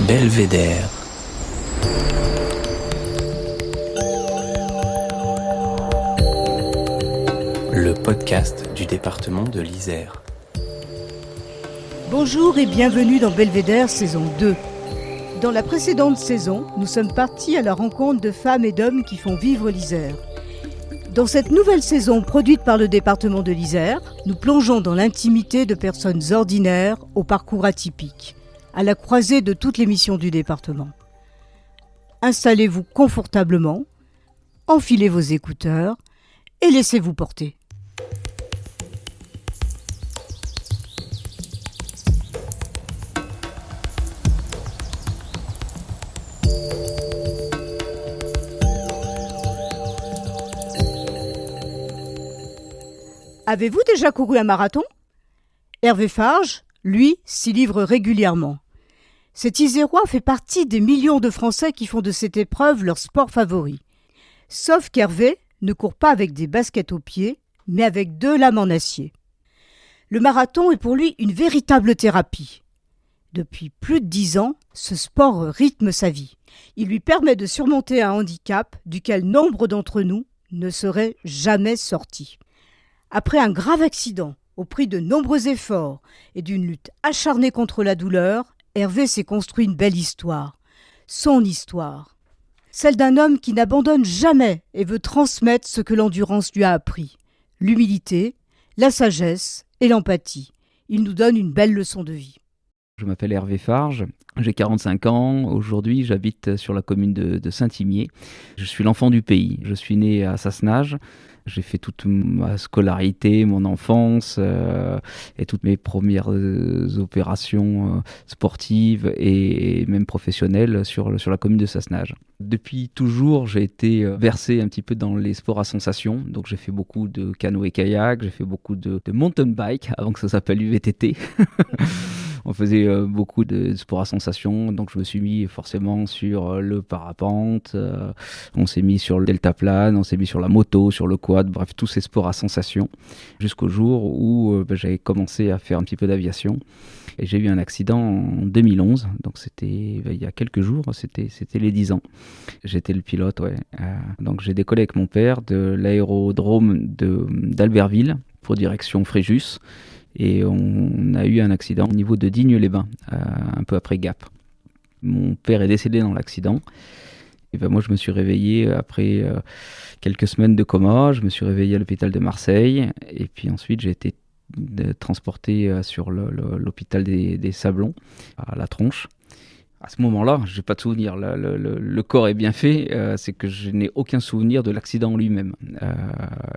Belvédère. Le podcast du département de l'Isère. Bonjour et bienvenue dans Belvédère saison 2. Dans la précédente saison, nous sommes partis à la rencontre de femmes et d'hommes qui font vivre l'Isère. Dans cette nouvelle saison produite par le département de l'Isère, nous plongeons dans l'intimité de personnes ordinaires au parcours atypique, à la croisée de toutes les missions du département. Installez-vous confortablement, enfilez vos écouteurs et laissez-vous porter. Avez-vous déjà couru un marathon ? Hervé Farge, lui, s'y livre régulièrement. Cet Isérois fait partie des millions de Français qui font de cette épreuve leur sport favori. Sauf qu'Hervé ne court pas avec des baskets aux pieds, mais avec 2 lames en acier. Le marathon est pour lui une véritable thérapie. Depuis plus de 10 ans, ce sport rythme sa vie. Il lui permet de surmonter un handicap duquel nombre d'entre nous ne seraient jamais sortis. Après un grave accident, au prix de nombreux efforts et d'une lutte acharnée contre la douleur, Hervé s'est construit une belle histoire. Son histoire. Celle d'un homme qui n'abandonne jamais et veut transmettre ce que l'endurance lui a appris. L'humilité, la sagesse et l'empathie. Il nous donne une belle leçon de vie. Je m'appelle Hervé Farge, j'ai 45 ans. Aujourd'hui, j'habite sur la commune de Saint-Imier. Je suis l'enfant du pays. Je suis né à Sassenage. J'ai fait toute ma scolarité, mon enfance et toutes mes premières opérations sportives et même professionnelles sur la commune de Sassenage. Depuis toujours, j'ai été versé un petit peu dans les sports à sensation. Donc j'ai fait beaucoup de canoë-kayak, j'ai fait beaucoup de mountain bike avant que ça s'appelle UVTT. On faisait beaucoup de sports à sensation, donc je me suis mis forcément sur le parapente, on s'est mis sur le deltaplane, on s'est mis sur la moto, sur le quad, bref, tous ces sports à sensation, jusqu'au jour où j'avais commencé à faire un petit peu d'aviation. Et j'ai eu un accident en 2011, donc c'était il y a quelques jours, c'était les 10 ans. J'étais le pilote, ouais. Donc j'ai décollé avec mon père de l'aérodrome d'Albertville pour direction Fréjus. Et on a eu un accident au niveau de Digne-les-Bains, un peu après Gap. Mon père est décédé dans l'accident. Et moi, je me suis réveillé après quelques semaines de coma. Je me suis réveillé à l'hôpital de Marseille. Et puis ensuite, j'ai été transporté sur l'hôpital des Sablons, à La Tronche. À ce moment-là, je n'ai pas de souvenir. Le corps est bien fait, c'est que je n'ai aucun souvenir de l'accident lui-même.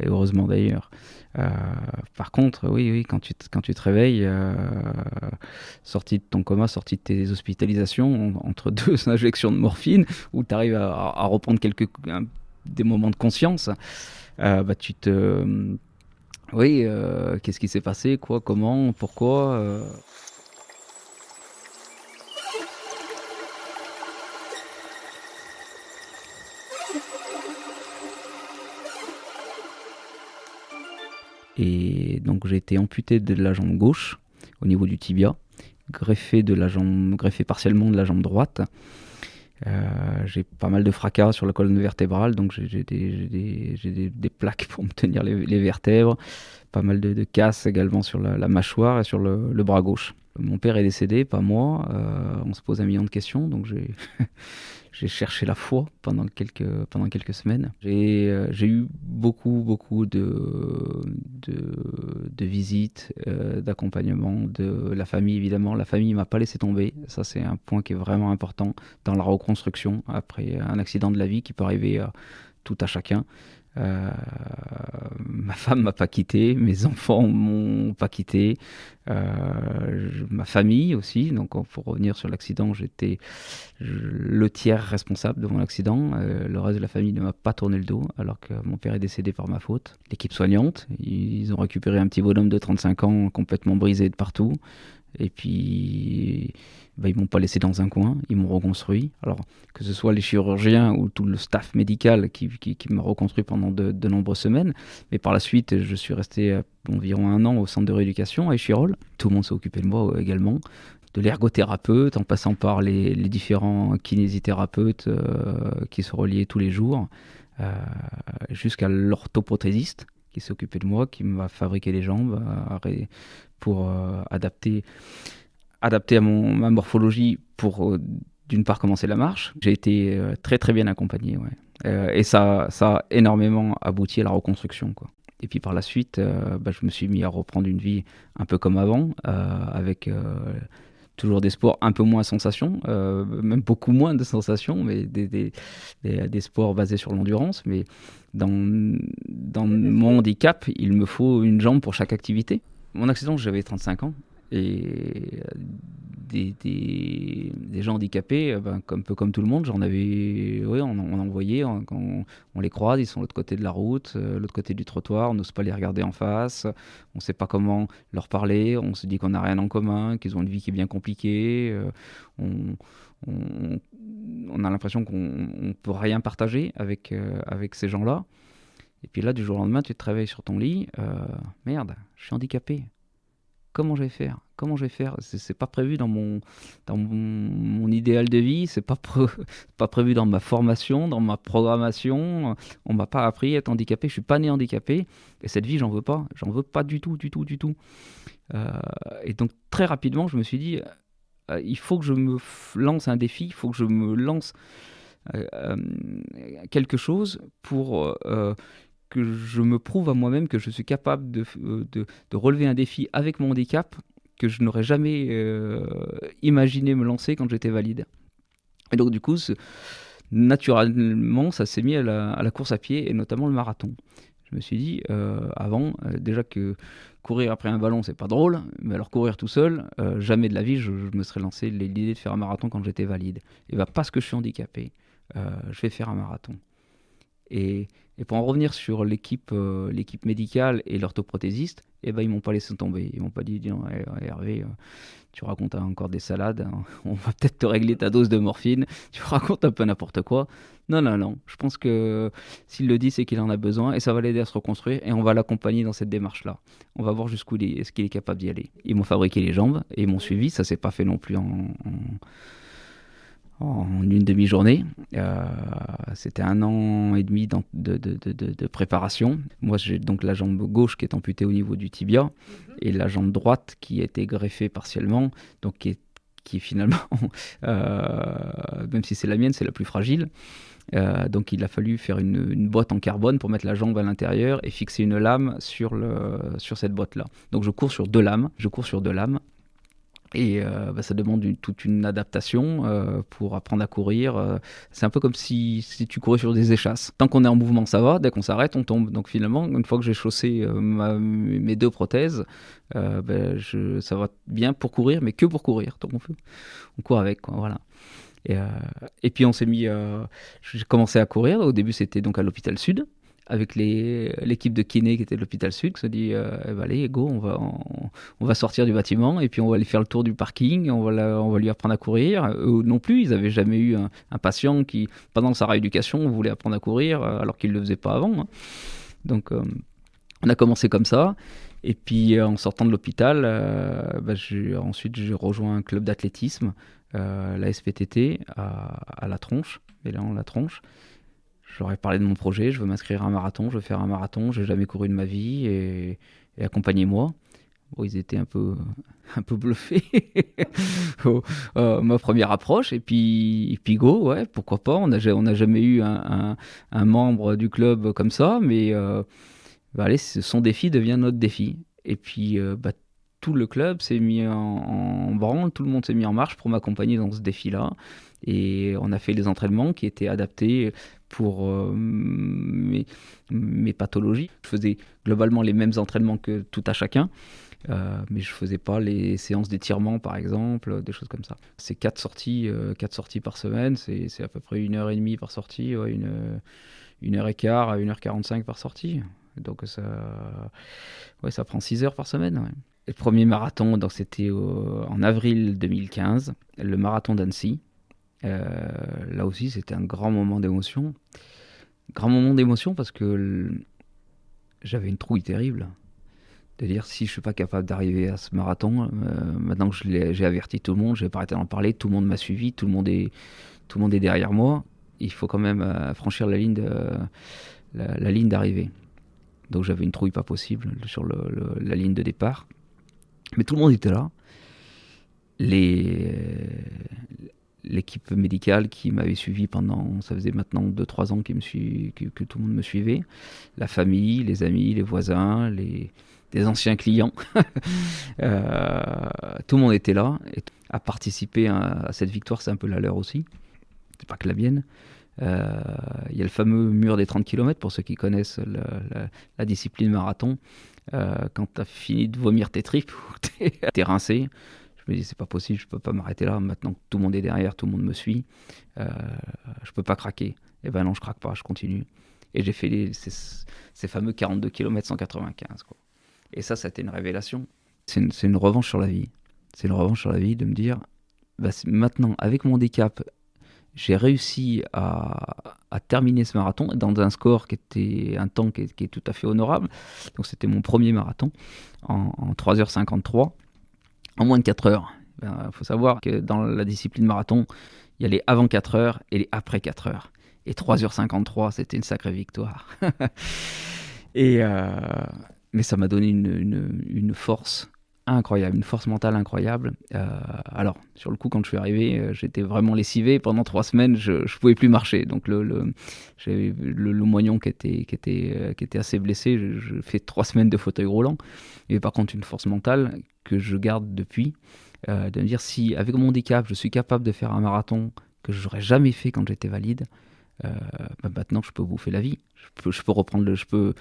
Et heureusement d'ailleurs. Par contre, oui, quand tu te réveilles, sorti de ton coma, sorti de tes hospitalisations, entre 2 injections de morphine, où tu arrives à reprendre des moments de conscience, tu te... Oui, qu'est-ce qui s'est passé, quoi, comment, pourquoi Et donc j'ai été amputé de la jambe gauche au niveau du tibia, greffé partiellement de la jambe droite. J'ai pas mal de fracas sur la colonne vertébrale, donc j'ai des plaques pour me tenir les vertèbres, pas mal de casses également sur la mâchoire et sur le bras gauche. Mon père est décédé, pas moi. On se pose 1 million de questions, donc j'ai cherché la foi pendant quelques semaines. J'ai eu beaucoup de visites, d'accompagnement de la famille, évidemment. La famille ne m'a pas laissé tomber. Ça, c'est un point qui est vraiment important dans la reconstruction après un accident de la vie qui peut arriver à tout à chacun. Ma femme m'a pas quitté, mes enfants m'ont pas quitté, ma famille aussi. Donc pour revenir sur l'accident, j'étais le tiers responsable de mon accident. Le reste de la famille ne m'a pas tourné le dos alors que mon père est décédé par ma faute. L'équipe soignante, ils ont récupéré un petit bonhomme de 35 ans complètement brisé de partout. Et puis, ils m'ont pas laissé dans un coin, ils m'ont reconstruit. Alors, que ce soit les chirurgiens ou tout le staff médical qui m'a reconstruit pendant de nombreuses semaines. Mais par la suite, je suis resté environ 1 an au centre de rééducation à Échirolles. Tout le monde s'est occupé de moi également. De l'ergothérapeute, en passant par les différents kinésithérapeutes qui se reliaient tous les jours, jusqu'à l'orthoprothésiste qui s'est occupé de moi, qui m'a fabriqué les jambes pour adapter à ma morphologie pour, d'une part, commencer la marche. J'ai été très très bien accompagné, ouais. Et ça a énormément abouti à la reconstruction, quoi. Et puis par la suite, je me suis mis à reprendre une vie un peu comme avant, avec toujours des sports un peu moins sensations, même beaucoup moins de sensations, mais des sports basés sur l'endurance. Mais dans mon handicap, il me faut une jambe pour chaque activité. Mon accident, j'avais 35 ans. Et des gens handicapés, un peu comme tout le monde, j'en avais, oui, on en voyait, quand on les croise, ils sont de l'autre côté de la route, l'autre côté du trottoir, on n'ose pas les regarder en face, on ne sait pas comment leur parler, on se dit qu'on n'a rien en commun, qu'ils ont une vie qui est bien compliquée, on a l'impression qu'on ne peut rien partager avec ces gens-là. Et puis là, du jour au lendemain, tu te réveilles sur ton lit, merde, je suis handicapé. Comment je vais faire ? C'est pas prévu dans mon idéal de vie, c'est pas prévu dans ma formation, dans ma programmation. On m'a pas appris à être handicapé, je suis pas né handicapé. Et cette vie, j'en veux pas du tout. Et donc très rapidement, je me suis dit, il faut que je me lance un défi, il faut que je me lance quelque chose pour que je me prouve à moi-même que je suis capable de relever un défi avec mon handicap que je n'aurais jamais imaginé me lancer quand j'étais valide. Et donc du coup, naturellement, ça s'est mis à la course à pied et notamment le marathon. Je me suis dit, avant, déjà que courir après un ballon, c'est pas drôle, mais alors courir tout seul, jamais de la vie, je me serais lancé l'idée de faire un marathon quand j'étais valide. Et parce que je suis handicapé, je vais faire un marathon. Et pour en revenir sur l'équipe médicale et l'orthoprothésiste, ils m'ont pas laissé tomber. Ils m'ont pas dit, non, Hervé, tu racontes encore des salades, on va peut-être te régler ta dose de morphine, tu racontes un peu n'importe quoi. Non, je pense que s'il le dit, c'est qu'il en a besoin et ça va l'aider à se reconstruire et on va l'accompagner dans cette démarche-là. On va voir jusqu'où est-ce qu'il est capable d'y aller. Ils m'ont fabriqué les jambes et ils m'ont suivi, ça s'est pas fait non plus en une demi-journée. C'était 1 an et demi de préparation. Moi, j'ai donc la jambe gauche qui est amputée au niveau du tibia et la jambe droite qui a été greffée partiellement, donc qui finalement, même si c'est la mienne, c'est la plus fragile. Donc il a fallu faire une boîte en carbone pour mettre la jambe à l'intérieur et fixer une lame sur cette boîte-là. Donc je cours sur 2 lames. Et ça demande toute une adaptation pour apprendre à courir. C'est un peu comme si tu courais sur des échasses. Tant qu'on est en mouvement, ça va. Dès qu'on s'arrête, on tombe. Donc finalement, une fois que j'ai chaussé mes 2 prothèses, ça va bien pour courir, mais que pour courir. Donc on court avec, quoi, voilà. Et puis j'ai commencé à courir. Au début, c'était donc à l'hôpital Sud, avec l'équipe de kiné qui était de l'hôpital Sud, qui se dit allez, go, on va sortir du bâtiment et puis on va aller faire le tour du parking, on va lui apprendre à courir. Eux non plus, ils n'avaient jamais eu un patient qui, pendant sa rééducation, voulait apprendre à courir alors qu'il ne le faisait pas avant, hein. Donc on a commencé comme ça. Et puis en sortant de l'hôpital, ensuite j'ai rejoint un club d'athlétisme, la SPTT à La Tronche, La Tronche. Je leur ai parlé de mon projet, je veux m'inscrire à un marathon, je veux faire un marathon, j'ai jamais couru de ma vie et accompagnez-moi. Bon, ils étaient un peu bluffés ma première approche et puis go, ouais, pourquoi pas. On n'a jamais eu un membre du club comme ça, mais allez, son défi devient notre défi. Et puis tout le club s'est mis en branle, tout le monde s'est mis en marche pour m'accompagner dans ce défi-là. Et on a fait les entraînements qui étaient adaptés pour mes pathologies. Je faisais globalement les mêmes entraînements que tout à chacun, mais je ne faisais pas les séances d'étirement, par exemple, des choses comme ça. C'est 4 sorties par semaine, c'est à peu près 1h30 par sortie, ouais, 1h15 à 1h45 par sortie. Donc ça prend 6 heures par semaine. Ouais. Le premier marathon, donc c'était en avril 2015, le marathon d'Annecy. Là aussi, c'était un grand moment d'émotion. Grand moment d'émotion parce que j'avais une trouille terrible. De dire, si je ne suis pas capable d'arriver à ce marathon, maintenant que j'ai averti tout le monde, je n'ai pas arrêté d'en parler, tout le monde m'a suivi, tout le monde est derrière moi. Il faut quand même franchir la ligne d'arrivée. Donc j'avais une trouille pas possible sur la ligne de départ. Mais tout le monde était là. L'équipe médicale qui m'avait suivi ça faisait maintenant 2-3 ans que tout le monde me suivait. La famille, les amis, les voisins, des anciens clients. Tout le monde était là. Et à participer à cette victoire, c'est un peu la leur aussi. C'est pas que la mienne. Il y a le fameux mur des 30 km, pour ceux qui connaissent la discipline marathon. Quand tu as fini de vomir tes tripes, t'es rincé. Je me dis, c'est pas possible, je peux pas m'arrêter là. Maintenant que tout le monde est derrière, tout le monde me suit, je peux pas craquer. Et ben non, je craque pas, je continue. Et j'ai fait ces fameux 42 km 195. Quoi. Et ça a été une révélation. C'est une revanche sur la vie. C'est une revanche sur la vie de me dire, maintenant, avec mon handicap, j'ai réussi à terminer ce marathon dans un score qui était un temps qui est tout à fait honorable. Donc c'était mon premier marathon en 3h53, en moins de 4 heures. Il faut savoir que dans la discipline marathon, il y a les avant 4 heures et les après 4 heures. Et 3h53, c'était une sacrée victoire. Mais ça m'a donné une force incroyable, une force mentale incroyable. Alors, sur le coup, quand je suis arrivé, j'étais vraiment lessivé. Pendant 3 semaines, je ne pouvais plus marcher. Donc, j'avais le moignon qui était assez blessé. Je fais 3 semaines de fauteuil roulant. Et par contre, une force mentale que je garde depuis, de me dire, si avec mon handicap, je suis capable de faire un marathon que je n'aurais jamais fait quand j'étais valide, maintenant je peux bouffer la vie. Je peux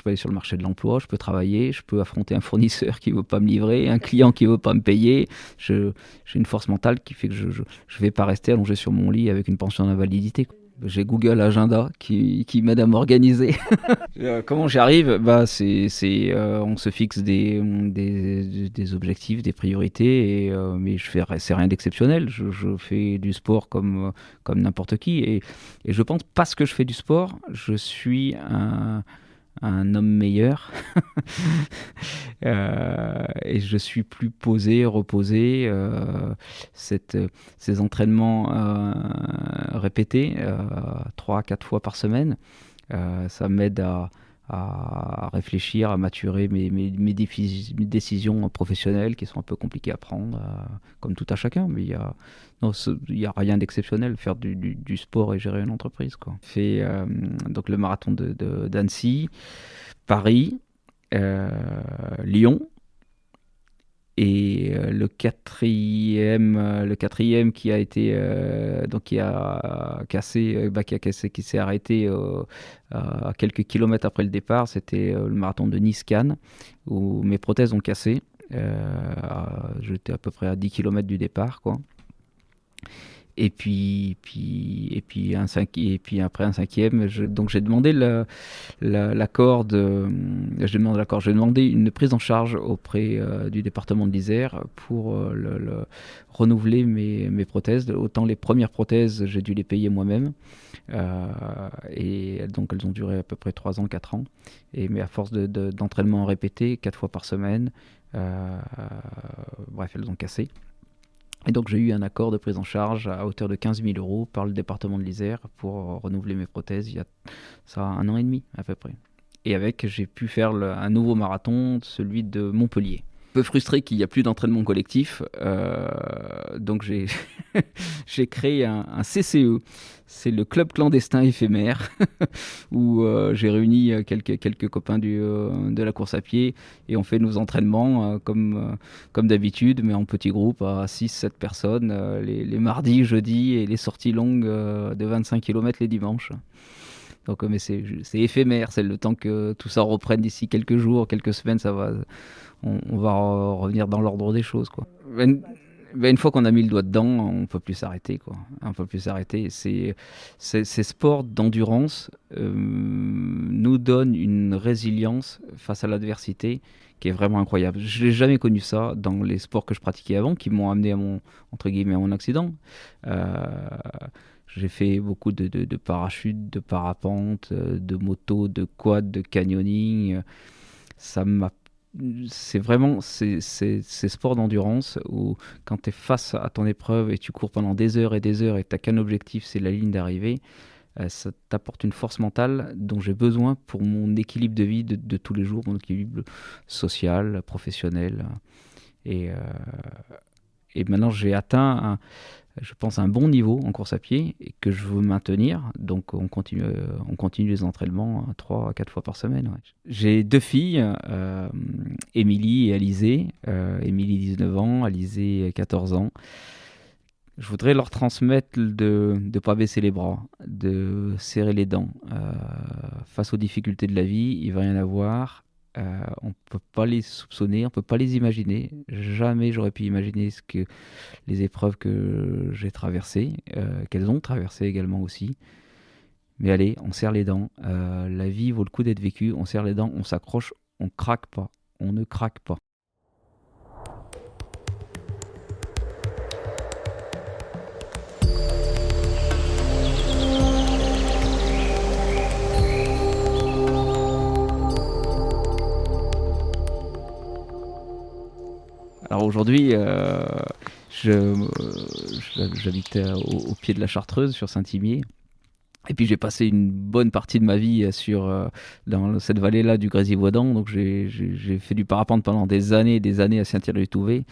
aller sur le marché de l'emploi, je peux travailler, je peux affronter un fournisseur qui veut pas me livrer, un client qui veut pas me payer. J'ai une force mentale qui fait que je vais pas rester allongé sur mon lit avec une pension d'invalidité. J'ai Google Agenda qui m'aide à m'organiser. Comment j'y arrive ? On se fixe des objectifs, des priorités, mais c'est rien d'exceptionnel. Je fais du sport comme n'importe qui. Et je pense, parce que je fais du sport, je suis un homme meilleur. Et je suis plus posé, reposé. Ces entraînements répétés 3-4 fois par semaine, ça m'aide à réfléchir, à maturer mes décisions professionnelles qui sont un peu compliquées à prendre, comme tout à chacun. Mais il y a rien d'exceptionnel, faire du sport et gérer une entreprise, quoi. Fait donc le marathon d'Annecy, Paris, Lyon. Et le quatrième qui a été qui s'est arrêté à quelques kilomètres après le départ, c'était le marathon de Nice-Cannes, où mes prothèses ont cassé. J'étais à peu près à 10 km du départ, quoi. Et puis après un cinquième, donc j'ai demandé l'accord. J'ai demandé une prise en charge auprès du département de l'Isère pour renouveler mes prothèses. Autant les premières prothèses, j'ai dû les payer moi-même, et donc elles ont duré à peu près 3 ans, 4 ans. Mais à force d'entraînement répété, 4 fois par semaine, bref, elles ont cassé. Et donc j'ai eu un accord de prise en charge à hauteur de 15 000 € par le département de l'Isère pour renouveler mes prothèses il y a ça 1 an et demi à peu près. Et j'ai pu faire un nouveau marathon, celui de Montpellier. Un peu frustré qu'il n'y a plus d'entraînement collectif, donc j'ai j'ai créé un CCE. C'est le club clandestin éphémère où j'ai réuni quelques copains de la course à pied et on fait nos entraînements comme d'habitude, mais en petits groupes à 6-7 personnes, les mardis, jeudis, et les sorties longues de 25 km les dimanches. Donc, mais c'est éphémère, c'est le temps que tout ça reprenne d'ici quelques jours, quelques semaines, on va revenir dans l'ordre des choses, quoi. Une fois qu'on a mis le doigt dedans, on peut plus s'arrêter, quoi. On peut plus s'arrêter. Ces sports d'endurance nous donnent une résilience face à l'adversité qui est vraiment incroyable. Je n'ai jamais connu ça dans les sports que je pratiquais avant, qui m'ont amené à entre guillemets, à mon accident. J'ai fait beaucoup de parachutes, de parapente, de moto, de quad, de canyoning. C'est vraiment ces sports d'endurance où quand tu es face à ton épreuve et tu cours pendant des heures et tu n'as qu'un objectif, c'est la ligne d'arrivée, ça t'apporte une force mentale dont j'ai besoin pour mon équilibre de vie de tous les jours, mon équilibre social, professionnel. Et maintenant, j'ai atteint je pense, un bon niveau en course à pied et que je veux maintenir. Donc, on continue les entraînements 3 à 4 fois par semaine. Ouais. J'ai 2 filles, Émilie et Alizée. Émilie, 19 ans, Alizée, 14 ans. Je voudrais leur transmettre de ne pas baisser les bras, de serrer les dents. Face aux difficultés de la vie, il ne va rien avoir. On ne peut pas les soupçonner, on ne peut pas les imaginer. Jamais j'aurais pu imaginer les épreuves que j'ai traversées, qu'elles ont traversées également aussi. Mais allez, on serre les dents. La vie vaut le coup d'être vécue. On serre les dents, on s'accroche, on craque pas. On ne craque pas. Alors aujourd'hui, j'habite au pied de la Chartreuse, sur Saint-Imier. Et puis j'ai passé une bonne partie de ma vie dans cette vallée-là du Grésivaudan. Donc j'ai fait du parapente pendant des années à Saint-Thierry-du-Touvet.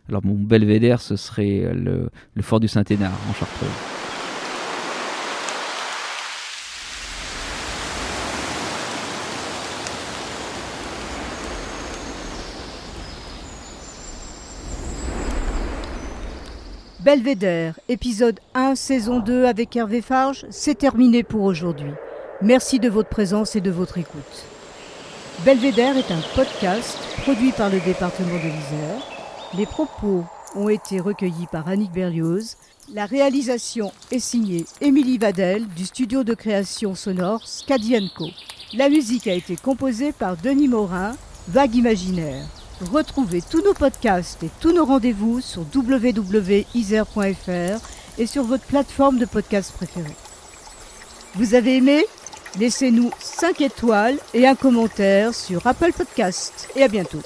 Alors mon belvédère, ce serait le fort du Saint-Hénard en Chartreuse. Belvédère, épisode 1, saison 2 avec Hervé Farge, c'est terminé pour aujourd'hui. Merci de votre présence et de votre écoute. Belvédère est un podcast produit par le département de l'Isère. Les propos ont été recueillis par Annick Berlioz. La réalisation est signée Émilie Vadel du studio de création sonore Scadi & Co. La musique a été composée par Denis Morin, Vague Imaginaire. Retrouvez tous nos podcasts et tous nos rendez-vous sur www.isère.fr et sur votre plateforme de podcast préférée. Vous avez aimé ? Laissez-nous 5 étoiles et un commentaire sur Apple Podcasts. Et à bientôt.